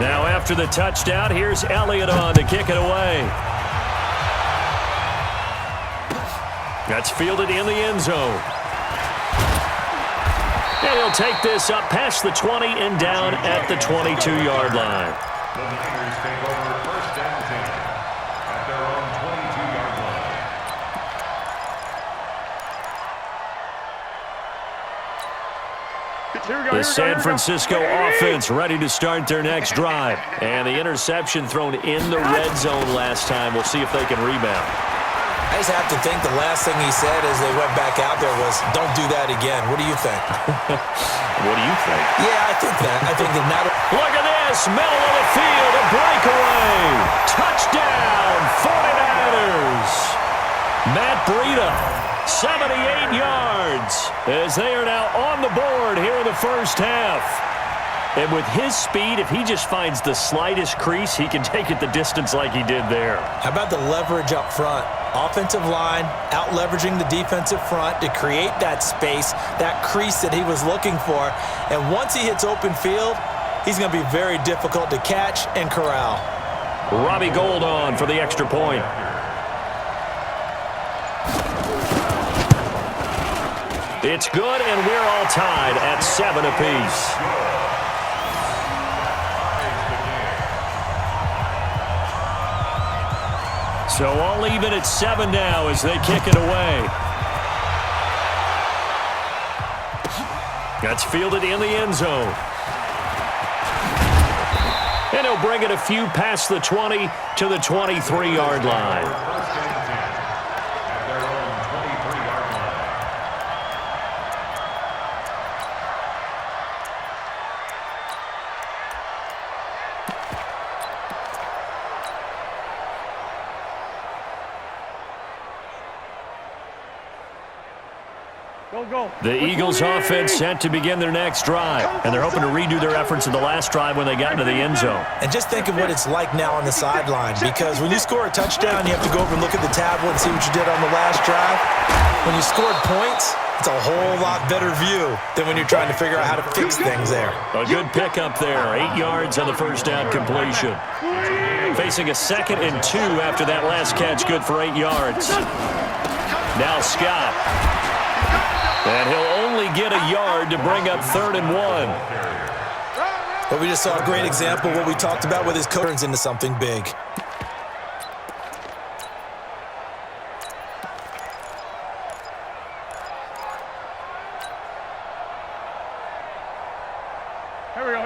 Now after the touchdown, here's Elliott on to kick it away. That's fielded in the end zone. And he'll take this up past the 20 and down at the 22-yard line. The Niners take over first and 10 at their own 22-yard line. The San Francisco offense ready to start their next drive. And the interception thrown in the red zone last time. We'll see if they can rebound. I just have to think the last thing he said as they went back out there was, don't do that again. What do you think? What do you think? Yeah, I think that. I think that now. Look at this. Middle of the field. A breakaway. Touchdown, 49ers. Matt Breida, 78 yards, as they are now on the board here in the first half. And with his speed, if he just finds the slightest crease, he can take it the distance like he did there. How about the leverage up front? Offensive line out-leveraging the defensive front to create that space, that crease that he was looking for. And once he hits open field, he's going to be very difficult to catch and corral. Robbie Gould on for the extra point. It's good, and we're all tied at 7 apiece. So all even at 7 now as they kick it away. That's fielded in the end zone. And he'll bring it a few past the 20 to the 23-yard line. The Eagles offense set to begin their next drive, and they're hoping to redo their efforts in the last drive when they got into the end zone. And just think of what it's like now on the sideline, because when you score a touchdown, you have to go over and look at the tablet and see what you did on the last drive. When you scored points, it's a whole lot better view than when you're trying to figure out how to fix things there. A good pickup there, 8 yards on the first down completion. Facing a 2nd and 2 after that last catch, good for 8 yards. Now Scott. And he'll only get a yard to bring up 3rd and 1. But we just saw a great example of what we talked about with his coach turns into something big. Here we go.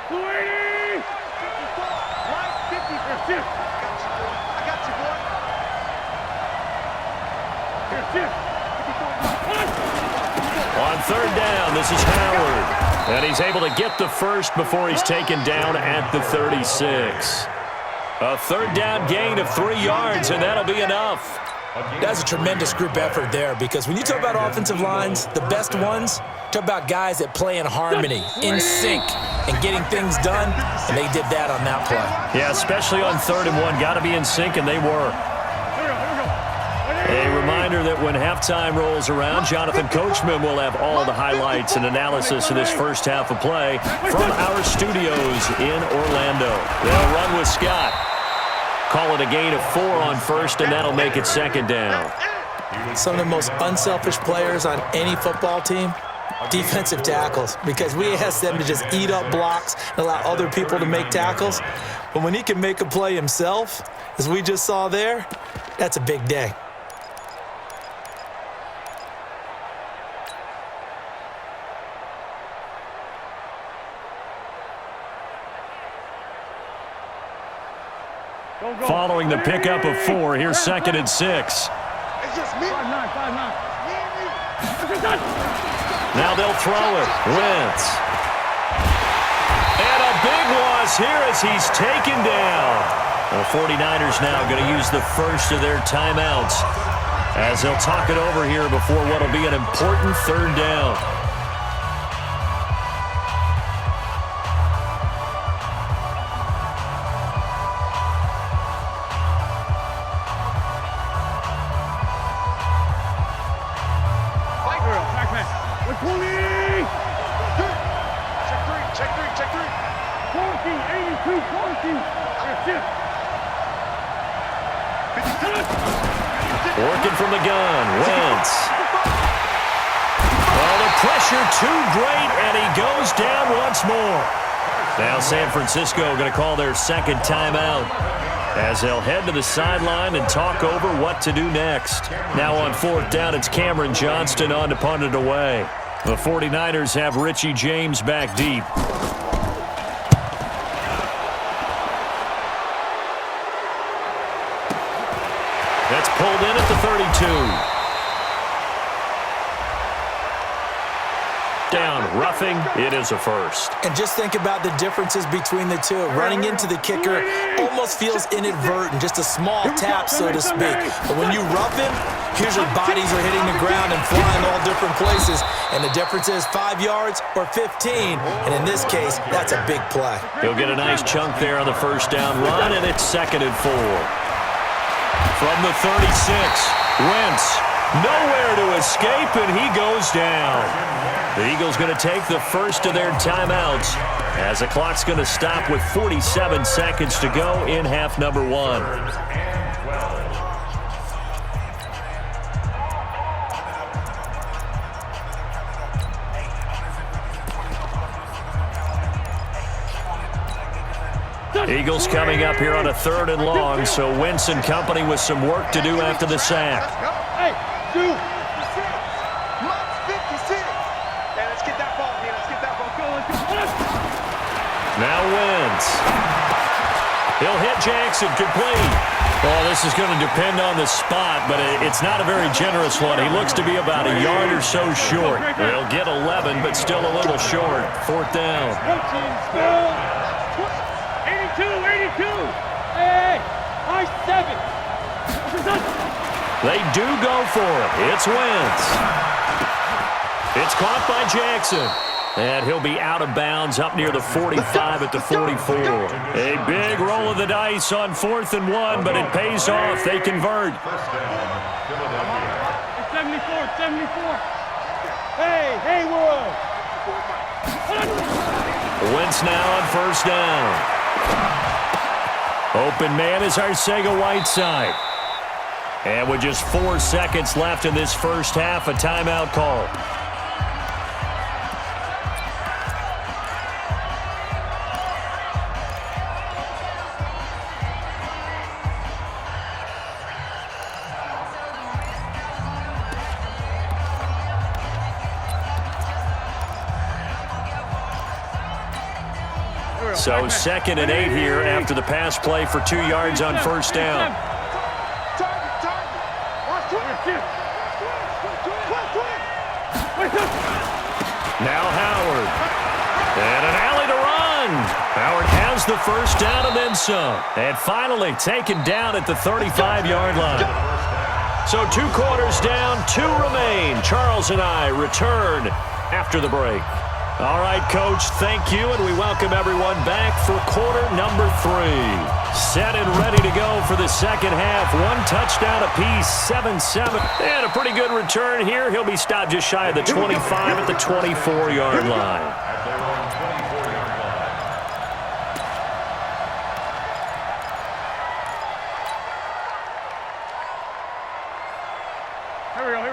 280! Right 50 for 2. I got you, boy. Here, 2. On 3rd down, this is Howard. And he's able to get the first before he's taken down at the 36. A 3rd down gain of 3 yards, and that'll be enough. That's a tremendous group effort there, because when you talk about offensive lines, the best ones, talk about guys that play in harmony, in sync, and getting things done, and they did that on that play. Yeah, especially on 3rd and 1. Got to be in sync, and they were. A reminder that when halftime rolls around, Jonathan Coachman will have all the highlights and analysis of this first half of play from our studios in Orlando. They'll run with Scott. Call it a gain of 4 on 1st, and that'll make it 2nd down. Some of the most unselfish players on any football team, defensive tackles, because we ask them to just eat up blocks and allow other people to make tackles. But when he can make a play himself, as we just saw there, that's a big day. Following the pickup of 4, here's 2nd and 6. It's just me. 5-9. Now they'll throw it. Wentz. And a big loss here as he's taken down. The 49ers now going to use the first of their timeouts as they'll talk it over here before what will be an important 3rd down. Check three. 14-83. Working from the gun, Wentz. Oh, the pressure too great, and he goes down once more. Now San Francisco going to call their second timeout as they'll head to the sideline and talk over what to do next. Now on fourth down, it's Cameron Johnston on to punt it away. The 49ers have Richie James back deep. That's pulled in at the 32. Down, roughing, it is a first. And just think about the differences between the two. Running into the kicker almost feels inadvertent, just a small tap, so to speak. But when you rough him, here's your bodies are hitting the ground and flying all different places. And the difference is 5 yards or 15. And in this case, that's a big play. He'll get a nice chunk there on the first down run, and it's 2nd and 4. From the 36, Wentz, nowhere to escape, and he goes down. The Eagles going to take the first of their timeouts as the clock's going to stop with 47 seconds to go in half number 1. Eagles coming up here on a 3rd and long, so Wentz and company with some work to do after the sack. Hey, dude. Let's get that ball here. Let's get that ball going. Now Wentz. He'll hit Jackson, complete. Oh, this is going to depend on the spot, but it's not a very generous one. He looks to be about a yard or so short. They'll get 11, but still a little short. 4th down. 82. Hey, high 7. They do go for it. It's Wentz. It's caught by Jackson. And he'll be out of bounds up near the 45 at the 44. A big roll of the dice on 4th and 1, but it pays off. They convert. 74. Hey, Haywood. Wentz now on 1st down. Open man is Arcega-Whiteside. And with just 4 seconds left in this first half, a timeout call. So 2nd and 8 here after the pass play for 2 yards on 1st down. Now Howard. And an alley to run. Howard has the first down and then some. And finally taken down at the 35-yard line. So 2 quarters down, 2 remain. Charles and I return after the break. All right, Coach, thank you, and we welcome everyone back for quarter number 3. Set and ready to go for the second half. 1 touchdown apiece, 7-7. And a pretty good return here. He'll be stopped just shy of the 25 at the 24-yard line.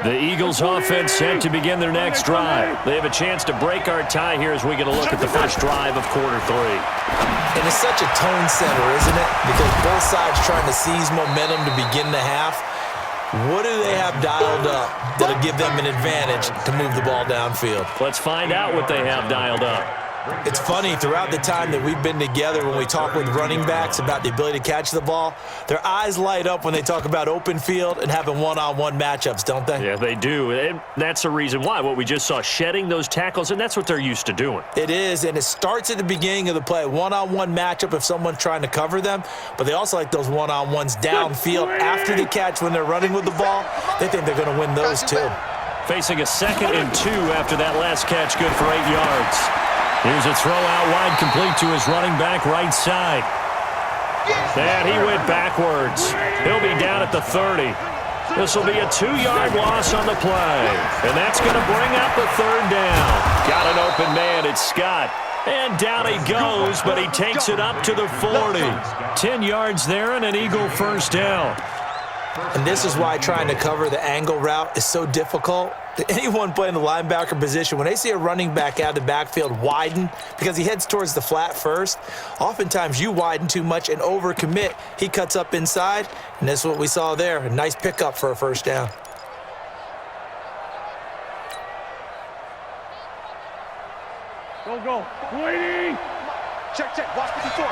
The Eagles offense set to begin their next drive. They have a chance to break our tie here as we get a look at the first drive of quarter 3. And it's such a tone setter, isn't it? Because both sides trying to seize momentum to begin the half. What do they have dialed up that'll give them an advantage to move the ball downfield? Let's find out what they have dialed up. It's funny, throughout the time that we've been together, when we talk with running backs about the ability to catch the ball, their eyes light up when they talk about open field and having one-on-one matchups, don't they? Yeah, they do. And that's the reason why. What we just saw, shedding those tackles, and that's what they're used to doing. It is, and it starts at the beginning of the play. One-on-one matchup if someone's trying to cover them, but they also like those one-on-ones downfield after the catch when they're running with the ball. They think they're going to win those too. Facing a 2nd and 2 after that last catch, good for 8 yards. Here's a throw out wide, complete to his running back right side. And he went backwards. He'll be down at the 30. This will be a 2-yard loss on the play. And that's going to bring up the 3rd down. Got an open man. It's Scott. And down he goes, but he takes it up to the 40. 10 yards there and an Eagle first down. And this is why trying to cover the angle route is so difficult. Anyone playing the linebacker position, when they see a running back out of the backfield widen because he heads towards the flat first, oftentimes you widen too much and overcommit. He cuts up inside, and that's what we saw there. A nice pickup for a first down. Go. Waiting. Check. Watch 54.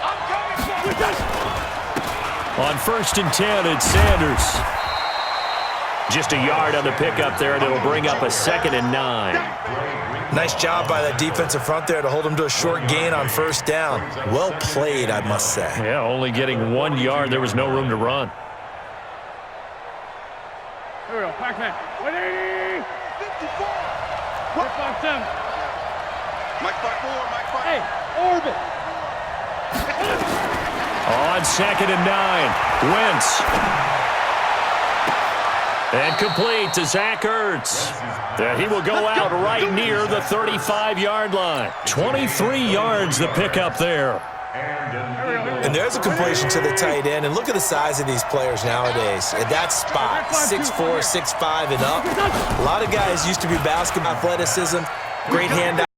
I'm coming. On 1st and 10, it's Sanders. Just a yard on the pickup there, and it'll bring up a 2nd and 9. Nice job by that defensive front there to hold him to a short gain on first down. Well played, I must say. Yeah, only getting 1 yard. There was no room to run. Here we go. Pac-Man. 180. 54. What? 5-7. Mike 5-4. Hey, orbit. On 2nd and 9, Wentz. And complete to Zach Ertz. He will go out right near the 35-yard line. 23 yards the pickup there. And there's a completion to the tight end. And look at the size of these players nowadays. At that spot, 6'4", 6'5", and up. A lot of guys used to be basketball athleticism, great hand